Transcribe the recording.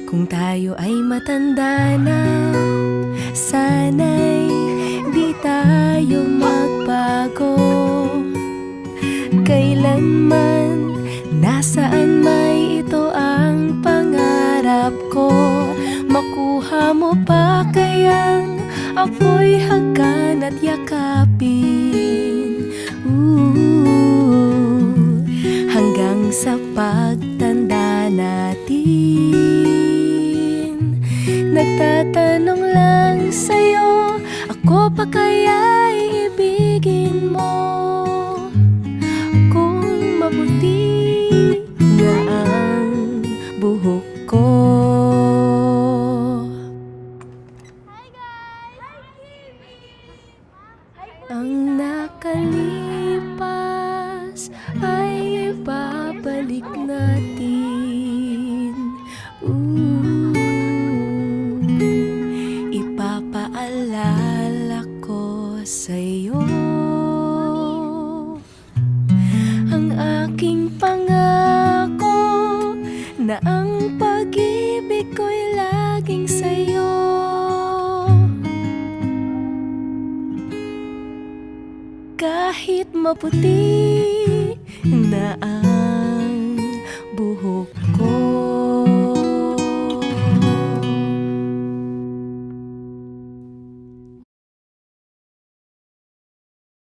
Kung tayo ay matanda na, sana'y di tayo magbago. Kailanman, nasaan may ito ang pangarap ko. Makuha mo pa kayang ako'y hagkan at yakapin. Hanggang sa pagtanda natin. Nagtatanong lang sa'yo, ako pa kaya'y ibigin mo? Kung maputi na ang buhok ko. Ang nakalipas ay ibabalik natin. Ipapaalala ko sa'yo ang aking pangako na ang pag-ibig ko'y laging sa'yo. Kahit maputi na ang